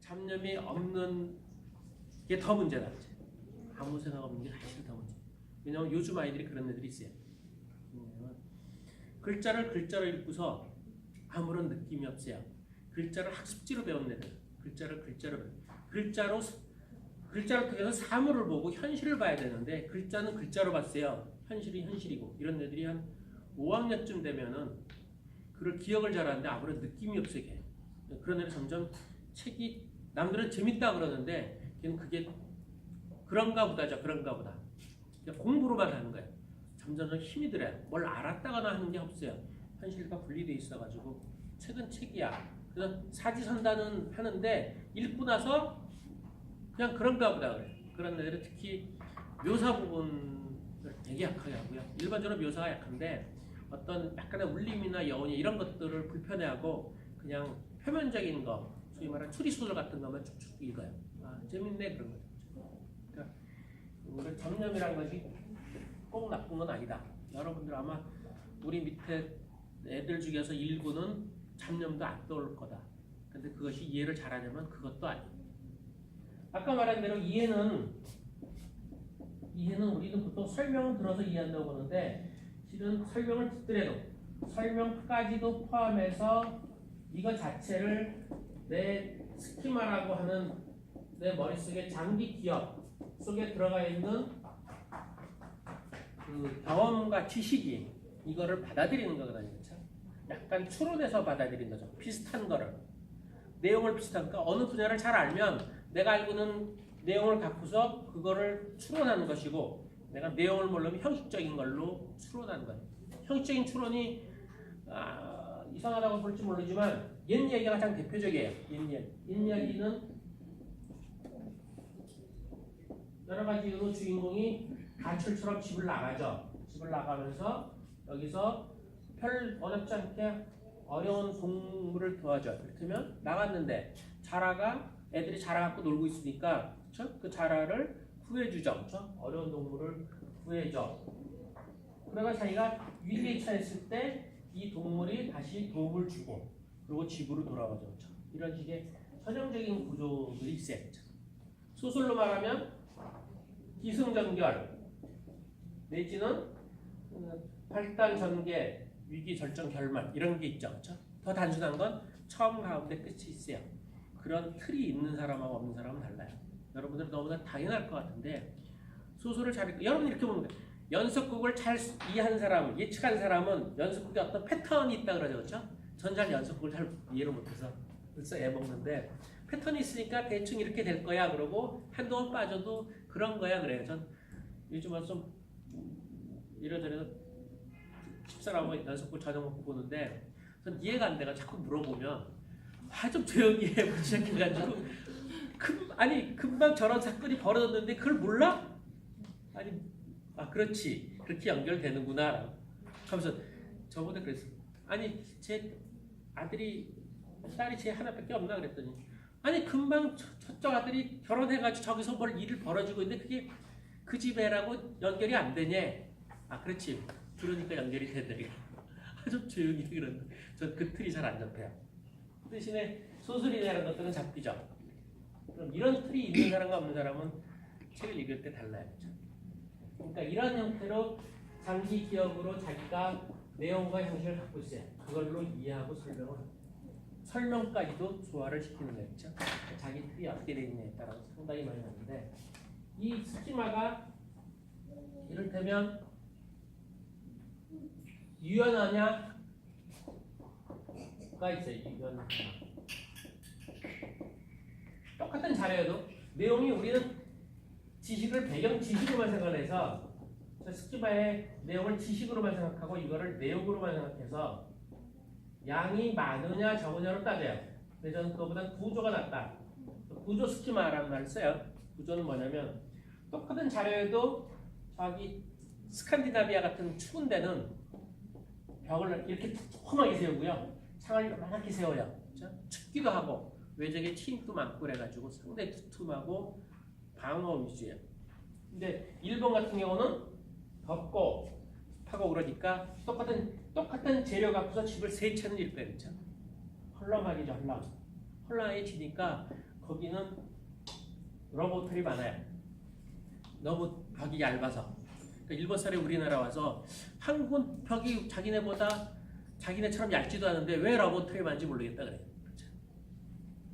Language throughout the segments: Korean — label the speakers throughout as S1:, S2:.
S1: 잡념이 없는 게 더 문제다. 아무 생각 없는 게 사실 더 문제. 왜냐면 요즘 아이들이 그런 애들이 있어요. 글자를 글자로 읽고서 아무런 느낌이 없어요. 글자를 학습지로 배운 애들. 글자를 글자로 글자를 통해서 사물을 보고 현실을 봐야 되는데 글자는 글자로 봤어요. 현실이 현실이고 이런 애들이 한 5학년쯤 되면은 그걸 기억을 잘하는데 아무런 느낌이 없어요. 그런 애들 점점 책이 남들은 재밌다 그러는데 걔는 그게 그런가 보다죠. 그런가 보다. 공부로만 하는 거예요. 점점 힘이 들어요. 뭘 알았다거나 하는 게 없어요. 현실과 분리되어 있어가지고 책은 책이야. 그래서 사지선다는 하는데 읽고 나서 그냥 그런가 보다 그래요. 그런 애들은 특히 묘사 부분을 되게 약하게 하고요. 일반적으로 묘사가 약한데 어떤 약간의 울림이나 여운이 이런 것들을 불편해하고 그냥 표면적인 거, 소위 말하는 추리소설 같은 것만 쭉쭉 읽어요. 아, 재밌네 그런 거죠. 그러니까 우리 잡념이라는 것이 꼭 나쁜 건 아니다. 여러분들 아마 우리 밑에 애들 중에서 일부는 잡념도 안 떠올 거다. 근데 그것이 이해를 잘하냐면 그것도 아니에요. 아까 말한 대로 이해는 우리는 보통 설명을 들어서 이해한다고 보는데 실은 설명을 듣더라도 설명까지도 포함해서 이거 자체를 내 스키마라고 하는 내 머릿속에 장기 기억 속에 들어가 있는 그 경험과 지식이 이거를 받아들이는 거거든요. 그렇죠? 약간 추론해서 받아들이는 거죠. 비슷한 거를. 내용을 비슷하니까 어느 분야를 잘 알면 내가 알고 있는 내용을 갖고서 그거를 추론하는 것이고 내가 내용을 모르면 형식적인 걸로 추론하는 거예요. 형식적인 추론이 이상하다고 볼지 모르지만 옛 얘기가 가장 대표적이에요. 옛 이야기는 여러 가지 이유로 주인공이 가출처럼 집을 나가죠. 집을 나가면서 여기서 별 어렵지 않게 어려운 동물을 도와줘요. 그렇다면 나갔는데 자라가 애들이 자라 갖고 놀고 있으니까 그렇죠? 그 자라를 구해주죠. 그렇죠? 어려운 동물을 구해줘. 그러가 자기가 위기에 처했을 때 이 동물이 다시 도움을 주고 그리고 집으로 돌아가죠. 그렇죠? 이런 식의 전형적인 구조들이 있어요. 그렇죠? 소설로 말하면 기승전결 내지는 발단 전개 위기 절정 결말 이런 게 있죠. 그렇죠? 더 단순한 건 처음 가운데 끝이 있어요. 그런 틀이 있는 사람하고 없는 사람은 달라요. 여러분들 너무나 당연할 것 같은데 소설을 잘 읽고 여러분 이렇게 보는 거예요. 연속극을 잘 이해한 사람, 예측한 사람은 연속극에 어떤 패턴이 있다 그러죠. 그렇죠? 전 잘 연속극을 잘 이해를 못해서 벌써 애먹는데 패턴이 있으니까 대충 이렇게 될 거야 그러고 한동안 빠져도 그런 거야 그래요. 전 요즘은 좀 이러저러 집사람하고 연속극 저녁 먹고 보는데 전 이해가 안 돼가 자꾸 물어보면 좀 조용히 해 시작해가지고 금방 저런 사건이 벌어졌는데 그걸 몰라? 그렇지 그렇게 연결되는구나 하면서 저번에 그랬어. 제 딸이 제 하나밖에 없나 그랬더니 금방 저쪽 아들이 결혼해가지고 저기서 뭘 일을 벌어지고 있는데 그게 그 집 애라고 연결이 안 되냐? 그렇지 그러니까 연결이 되더래. 좀 조용히 그런데 전 그 틀이 잘 안 잡혀요. 대신에 소설이나 이런 것들은 잡히죠. 그럼 이런 틀이 있는 사람과 없는 사람은 책을 읽을 때 달라요. 그러니까 이런 형태로 장기 기억으로 자기가 내용과 형식을 갖고 있어요. 그걸로 이해하고 설명까지도 조화를 시키는 거예요. 그렇죠? 자기 틀이 어떻게 되어 있냐에 따라서 상당히 많이 나는데 이 스키마가 이를테면 유연하냐가 있어요. 유연하냐. 똑같은 자료여도 내용이 우리는 지식을 배경 지식으로만 생각해서 스키마의 내용을 지식으로만 생각하고 이거를 내용으로만 생각해서 양이 많으냐 적으냐로 따져요. 그래서 저는 그거보다 구조가 낫다. 구조 스키마라는 말을 써요. 구조는 뭐냐면 똑같은 자료에도 저기 스칸디나비아 같은 추운 데는 벽을 이렇게 험하게 세우고요. 창을 이렇게 세워요. 그렇죠? 춥기도 하고 외적에 침도 많고 그래가지고 상당히 두툼하고 방어 위주예요. 근데 일본 같은 경우는 덥고 습하고 그러니까 똑같은 재료 갖고서 집을 세 채는 일 거예요. 그렇죠? 헐렁하기죠, 헐렁. 혼란해지니까 거기는 러버들이 많아요. 너무 벽이 얇아서. 그러니까 일본 사람이 우리나라 와서 한국은 벽이 자기네처럼 얇지도 않은데 왜 러버트리 많은지 모르겠다 그래요.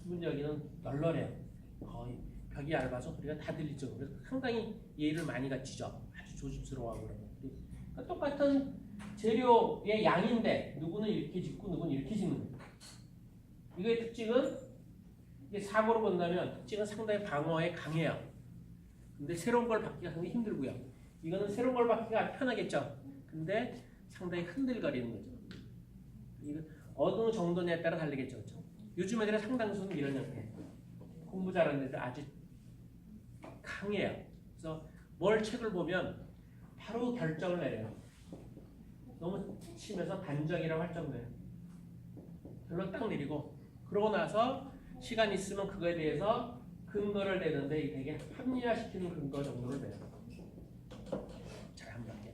S1: 근데 여기는 널널해요. 거의 벽이 얇아서 소리가 다 들리죠. 그래서 상당히 예의를 많이 갖추죠. 아주 조심스러워하고 그러면. 그러니까 똑같은 재료의 양인데 누구는 이렇게 짓고 누구는 이렇게 짓는 거예요. 이거의 특징은 이게 사고로 본다면 특징은 상당히 방어에 강해요. 근데 새로운 걸 받기가 상당히 힘들고요. 이거는 새로운 걸 받기가 편하겠죠. 근데 상당히 흔들거리는 거죠. 이거 어느 정도냐에 따라 다르겠죠. 그렇죠? 요즘 애들의 상당수는 이런 형태. 공부 잘하는 애들 아주 강해요. 그래서 뭘 책을 보면 바로 결정을 내려요. 너무 심해서 단정이라고 할 정도예요. 결론 딱 내리고 그러고 나서 시간 있으면 그거에 대해서 근거를 내는데 되게 합리화시키는 근거 정도를 내요. 잘 안 맞게.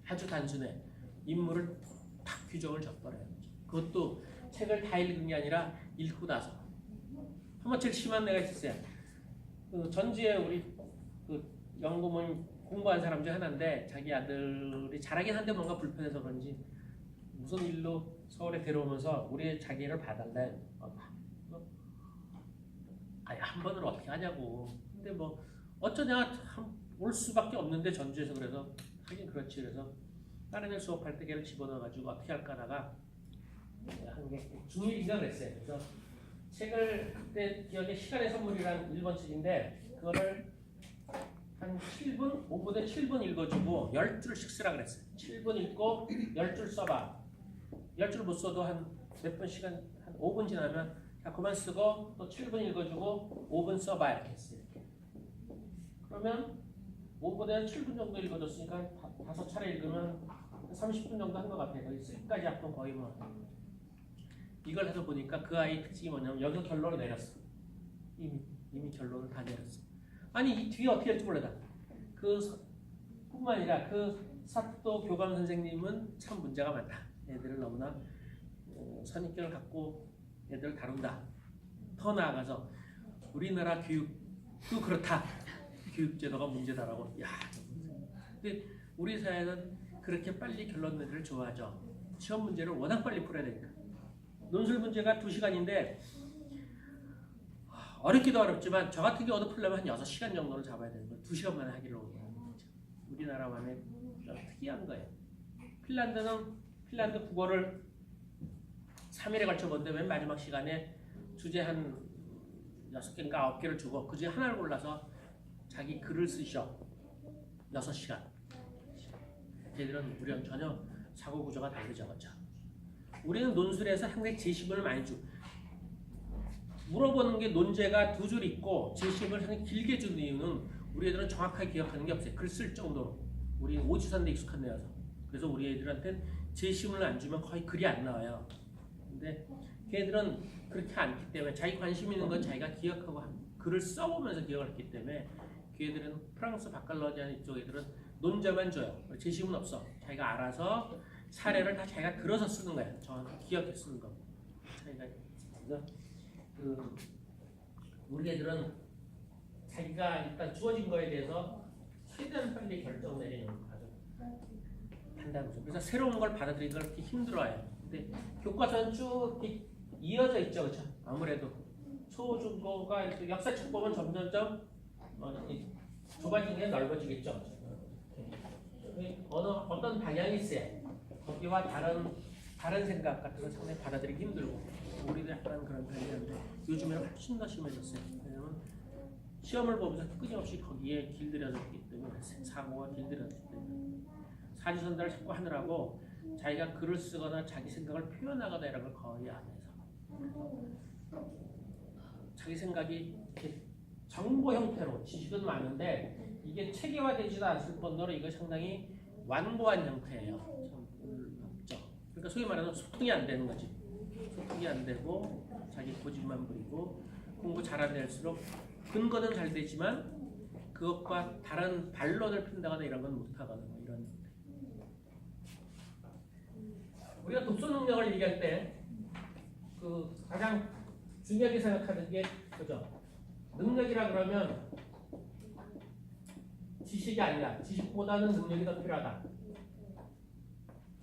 S1: 아주 단순해. 인물을 딱 규정을 져버려요. 그것도 책을 다 읽은 게 아니라 읽고 나서. 한번 제일 심한 애가 있었어요. 그 전주에 우리 그 연구원 공부한 사람 중 하나인데 자기 아들이 잘하긴 한데 뭔가 불편해서 그런지 무슨 일로 서울에 데려오면서 우리 자기를 봐달래. 아니 한 번을 어떻게 하냐고. 근데 뭐 어쩌냐 올 수밖에 없는데 전주에서 그래서 하긴 그렇지. 그래서 다른 애 수업할 때 걔를 집어넣어가지고 어떻게 할까 하다가 한 게 중1인가 그랬어요. 그래서 책을 그때 기억에 시간의 선물이란 1번 책인데 그거를 한 7분, 5분에 7분 읽어주고 10줄씩 쓰라 그랬어요. 7분 읽고 10줄 써봐. 10줄 못 써도 한 몇 분 시간, 한 5분 지나면 자, 그만 쓰고 또 7분 읽어주고 5분 써봐 이렇게 했어요. 그러면 5분에 7분 정도 읽어줬으니까 5차례 읽으면 30분 정도 한 것 같아요. 거의 쓰기까지 합동 거의 뭐. 이걸 해서 보니까 그 아이 특징이 뭐냐면 여기서 결론을 내렸어. 이미 결론을 다 내렸어. 아니 이 뒤에 어떻게 할지 몰라. 뿐만 아니라 그 사토 교감 선생님은 참 문제가 많다. 애들을 너무나 선입견을 갖고 애들을 다룬다. 더 나아가서 우리나라 교육도 그렇다. 교육제도가 문제다라고. 야, 근데 우리 사회는 그렇게 빨리 결론 내기를 좋아하죠. 시험 문제를 워낙 빨리 풀어야 되니까. 논술 문제가 2시간인데 어렵기도 어렵지만 저 같은 경우도 풀려면 한 6시간 정도를 잡아야 되는 거예요. 2시간 만에 하기로 하는 거죠. 우리나라만의 좀 특이한 거예요. 핀란드 국어를 3일에 걸쳐 본데 맨 마지막 시간에 주제 한 6개인가 9개를 주고 그 중에 하나를 골라서 자기 글을 쓰셔. 6시간. 걔들은 우리랑 전혀 사고 구조가 다르죠. 그렇죠? 우리는 논술에서 상당히 제시문을 많이 주. 물어보는 게 논제가 2줄 있고 제시문을 상당히 길게 주는 이유는 우리 애들은 정확하게 기억하는 게 없어요. 글 쓸 정도로. 우리는 오지선대 익숙한 애여서. 그래서 우리 애들한테는 제시문을 안 주면 거의 글이 안 나와요. 근데 걔들은 그렇게 않기 때문에 자기 관심 있는 건 자기가 기억하고 글을 써보면서 기억을 했기 때문에 걔들은 프랑스 바칼로니아 이쪽 애들은 논제만 줘요. 제시문 없어. 자기가 알아서 사례를 다 자기가 들어서 쓰는 거예요. 정확히 기억해 쓰는 거. 자기가 우리 애들은 자기가 일단 주어진 거에 대해서 최대한 빨리 결정 내리는 과정 한다고. 그래서 새로운 걸 받아들이기 그렇게 힘들어요. 근데 교과서는 쭉 이어져 있죠, 그렇죠? 아무래도 초중고가 역사책 보면 점점점 좁아지는 게 넓어지겠죠. 어떤 방향이 있어요. 거기와 다른 생각 같은 걸 상당히 받아들이기 힘들고 우리도 약간 그런 편이었는데 요즘에는 훨씬 더 심해졌어요. 왜냐면 시험을 보면서 끊임없이 거기에 길들여졌기 때문에 사고가 길들여졌기 때문에 사지선다를 자꾸 하느라고 자기가 글을 쓰거나 자기 생각을 표현하거나 이런 걸 거의 안 해서 자기 생각이 이렇게 정보 형태로 지식은 많은데 이게 체계화되지도 않을 뿐더러 이거 상당히 완고한 형태예요. 참 그러니까 소위 말하는 소통이 안 되는 거지. 소통이 안 되고 자기 고집만 부리고 공부 잘하는 애일수록 근거는 잘 되지만 그것과 다른 반론을 핀다거나 이런 건 못하거나 뭐 이런 형태. 우리가 독서 능력을 얘기할 때 그 가장 중요하게 생각하는 게 그죠? 능력이라 그러면 지식이 아니라 지식보다는 능력이 더 필요하다.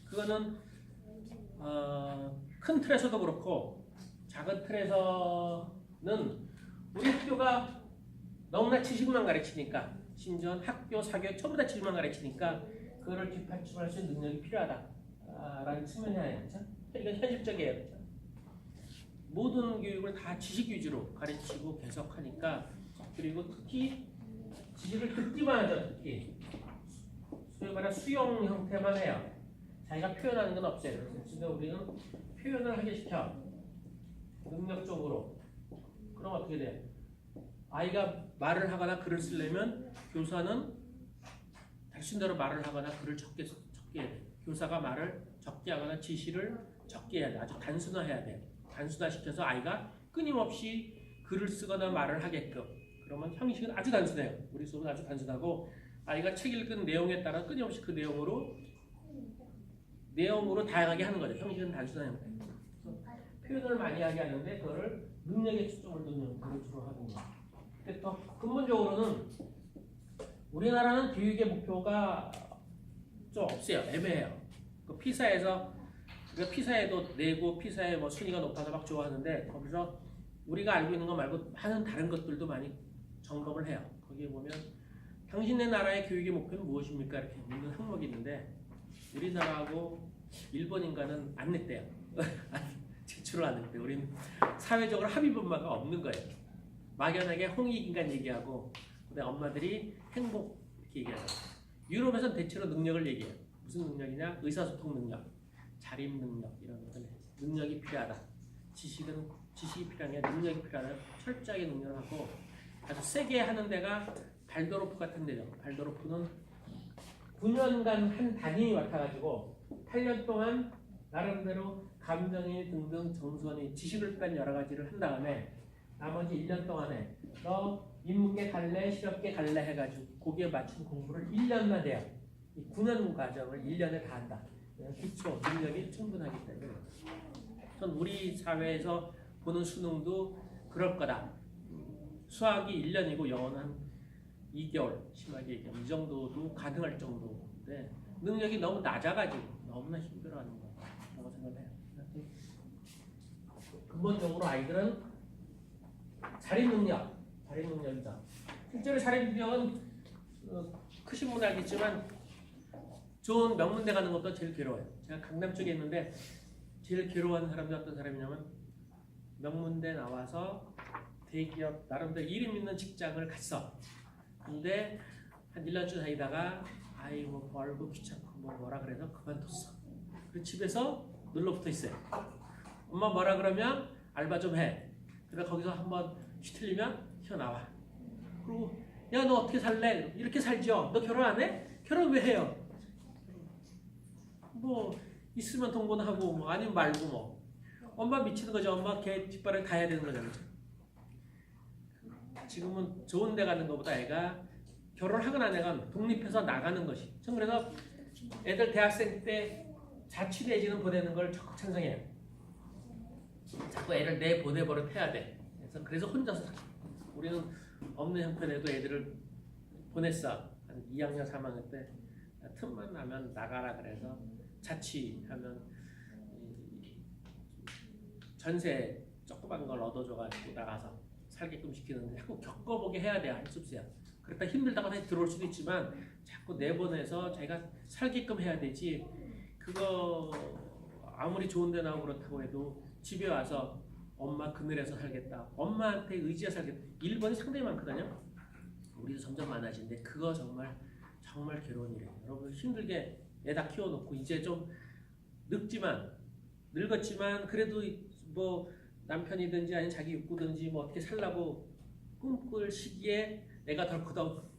S1: 그거는 큰 틀에서도 그렇고 작은 틀에서는 우리 학교가 너무나 지식만 가르치니까 심지어 학교, 사교육 전부 다 지식만 가르치니까 그거를 뒷받침할 수 있는 능력이 필요하다라는 측면이 아니죠. 이건 현실적이에요. 그렇죠? 모든 교육을 다 지식 위주로 가르치고 계속하니까 그리고 특히 지식을 듣기만 하죠. 특히 소위 말하는 수용 형태만 해요. 자기가 표현하는 건 없어요. 그래서 지금 우리는 표현을 하게 시켜 능력적으로. 그럼 어떻게 돼요? 아이가 말을 하거나 글을 쓰려면 교사는 자신대로 말을 하거나 글을 적게 해야 돼요. 교사가 말을 적게 하거나 지시를 적게 해야 돼요. 아주 단순화해야 돼요. 단순화시켜서 아이가 끊임없이 글을 쓰거나 말을 하게끔. 그러면 형식은 아주 단순해요. 우리 수업은 아주 단순하고 아이가 책 읽은 내용에 따라 끊임없이 그 내용으로 다양하게 하는 거죠. 형식은 단순한 형태. 표현을 많이 하게 하는데 그거를 능력에 초점을 두는 걸 주로 하는 거예요. 근데 또 근본적으로는 우리나라는 교육의 목표가 좀 없어요. 애매해요. 그 피사에서 피사에도 내고 피사에 뭐 순위가 높아서 막 좋아하는데 거기서 우리가 알고 있는 거 말고 많은 다른 것들도 많이 점검을 해요. 거기에 보면 당신네 나라의 교육의 목표는 무엇입니까? 이렇게 묻는 항목이 있는데 우리나라하고 일본인가는 안 냈대요. 제출을 안 냈대요. 우리는 사회적으로 합의 분마가 없는 거예요. 막연하게 홍익인간 얘기하고 그다음에 엄마들이 행복 이렇게 얘기하죠. 유럽에서는 대체로 능력을 얘기해요. 무슨 능력이냐? 의사소통 능력, 자립 능력 이런 것들 능력이 필요하다. 지식이 필요한 게 능력이 필요하다. 철저하게 능력을 하고 아주 세게 하는 데가 발도르프 같은 데죠. 발도르프는 9년간 한 담임이 맡아가지고 8년 동안 나름대로 감정이 등등 정선이 지식을 뺀 여러 가지를 한 다음에 나머지 1년 동안에 너 인문계 갈래 실업계 갈래 해가지고 거기에 맞춘 공부를 1년만 해요. 이 9년 과정을 1년에 다 한다. 기초 능력이 충분하기 때문에 전 우리 사회에서 보는 수능도 그럴 거다. 수학이 1년이고 영어는 한 2개월 심하게 얘기하면 이 정도도 가능할 정도인데 능력이 너무 낮아가지고 너무나 힘들어하는 거라고 생각을 해요. 근본적으로 아이들은 자립 능력이다. 실제로 자립 능력은 크신 분은 알겠지만 좋은 명문대 가는 것도 제일 괴로워요. 제가 강남 쪽에 있는데 제일 괴로워하는 사람이 어떤 사람이냐면 명문대 나와서 대기업 나름대로 이름 있는 직장을 갔어. 근데 한 1년쯤 다니다가 뭐 벌고 귀찮고 뭐라 그래서 그만뒀어. 그리고 집에서 눌러붙어 있어요. 엄마 뭐라 그러면 알바 좀 해. 그러다 거기서 한번 휘틀리면 튀어나와. 그리고 야 너 어떻게 살래? 이렇게 살죠. 너 결혼 안 해? 결혼 왜 해요? 뭐 있으면 동거하고 뭐 아니면 말고 뭐. 엄마 미치는 거죠. 엄마 걔 뒷바라지 다 해야 되는 거잖아요. 지금은 좋은 데 가는 것보다 애가 결혼하건 안 하건 독립해서 나가는 것이. 전 그래서 애들 대학생 때 자취내지는 보내는 걸 적극 찬성해요. 자꾸 애를 내보내버릇 해야 돼. 그래서 혼자서 우리는 없는 형편에도 애들을 보냈어. 한 2학년, 3학년 때 틈만 나면 나가라 그래서 자취하면 전세 조그만 걸 얻어줘가지고 나가서 살게끔 시키는데 자꾸 겪어보게 해야 돼요. 할 수 없어요. 그렇다 힘들다고 다시 들어올 수도 있지만 자꾸 내보내서 자기가 살게끔 해야 되지. 그거 아무리 좋은 데 나오고 그렇다고 해도 집에 와서 엄마 그늘에서 살겠다. 엄마한테 의지해서 살겠다. 일본이 상당히 많거든요. 우리도 점점 많아지는데 그거 정말 괴로운 일이에요. 여러분 힘들게 애 다 키워놓고 이제 좀 늙었지만 그래도 뭐 남편이든지 아니면 자기 육구든지 뭐 어떻게 살라고 꿈꿀 시기에 내가 덜커덕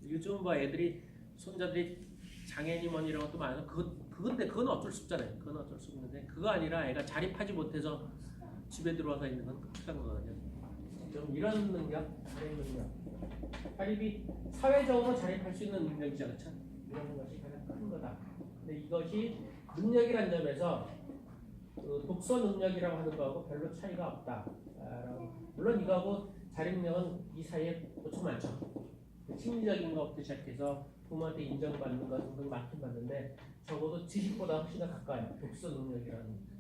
S1: 요즘 뭐 애들이 손자들이 장애인이 뭐 이런 것도 많아서 그건 어쩔 수 없잖아요. 그건 어쩔 수 없는데 그거 아니라 애가 자립하지 못해서 집에 들어와서 있는 건 끔찍한 거거든요. 좀 이런 능력, 자립 능력, 자립이 사회적으로 자립할 수 있는 능력이죠, 그렇죠? 이런 것이 가장 큰 거다. 근데 이것이 능력이라는 점에서 그 독서 능력이라고 하는 거하고 별로 차이가 없다. 물론 이거하고 자립력은 이 사이에 엄청 많죠. 심리적인 것부터 시작해서 부모한테 인정받는 것 등등 많긴 많은데 적어도 지식보다 훨씬 더 가까워요. 독서 능력이라는.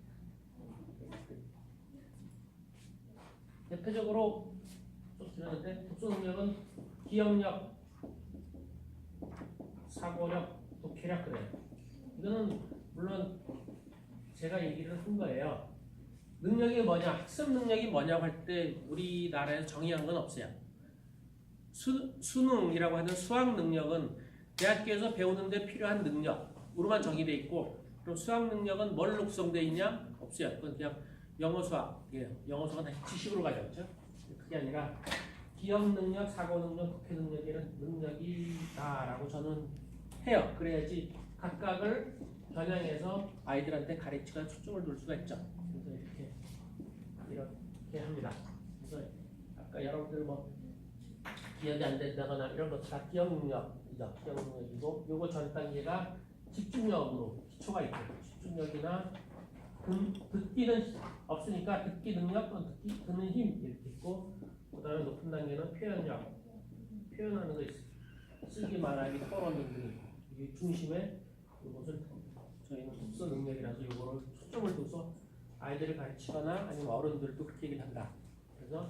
S1: 대표적으로 좀 들었는데 독서 능력은 기억력, 사고력, 독해력 그래요. 이거는 물론 제가 얘기를 한 거예요. 능력이 뭐냐, 학습 능력이 뭐냐고 할 때 우리나라에서 정의한 건 없어요. 수능이라고 하는 수학 능력은 대학교에서 배우는데 필요한 능력으로만 정의되어 있고, 그럼 수학 능력은 뭘로 구성되어 있냐? 없어요. 그건 그냥 영어 수학이에요. 영어 수학은 다시 지식으로 가져왔죠. 그게 아니라 기억 능력, 사고 능력, 독해 능력이라는 능력이다라고 저는 해요. 그래야지 각각을 겨냥해서 아이들한테 가르치거나 초점을 둘 수가 있죠. 그래서 이렇게 합니다. 그래서 아까 여러분들 뭐 기억이 안 된다거나 이런 것도 다 기억 능력이죠. 기억 능력이고, 요거 전 단계가 집중력으로 기초가 있고, 집중력이나 듣기는 없으니까 듣기 능력 또는 듣는 힘 이렇게 있고, 그다음에 높은 단계는 표현력, 표현하는 거 쓰기 말하기 토론 등등 이게 중심에 이것을 저희는 독서 능력이라서 이거를 초점을 둬서 아이들을 가르치거나 아니면 어른들도 그렇게 얘기를 한다. 그래서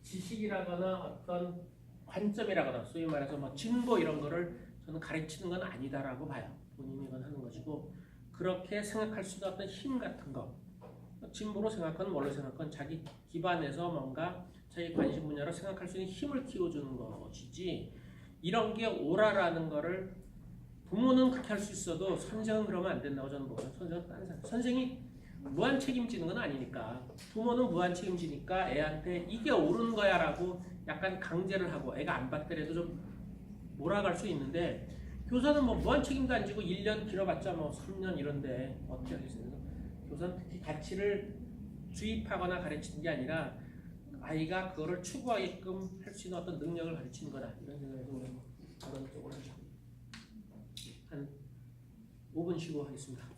S1: 지식이라거나 어떤 관점이라거나 소위 말해서 뭐 진보 이런 거를 저는 가르치는 건 아니다라고 봐요. 본인이 이건 하는 것이고, 그렇게 생각할 수 있는 어떤 힘 같은 거, 진보로 생각하건 뭘로 생각하건 자기 기반에서 뭔가 자기 관심 분야로 생각할 수 있는 힘을 키워주는 것이지, 이런 게 옳아라는 거를 부모는 그렇게 할 수 있어도 선생은 그러면 안 된다고 저는 보고요. 선생은 다른 사람, 선생이 무한 책임지는 건 아니니까, 부모는 무한 책임지니까 애한테 이게 옳은 거야라고 약간 강제를 하고 애가 안 받더라도 좀 몰아갈 수 있는데, 교사는 뭐 무한 책임도 안 지고 1년 길어봤자 뭐 3년 이런데 어떻게 하겠어요? 교사는 특히 가치를 주입하거나 가르치는 게 아니라 아이가 그거를 추구하게끔 할 수 있는 어떤 능력을 가르치는 거다, 이런 생각에서 우리는 그런 쪽으로 한 5분 쉬고 하겠습니다.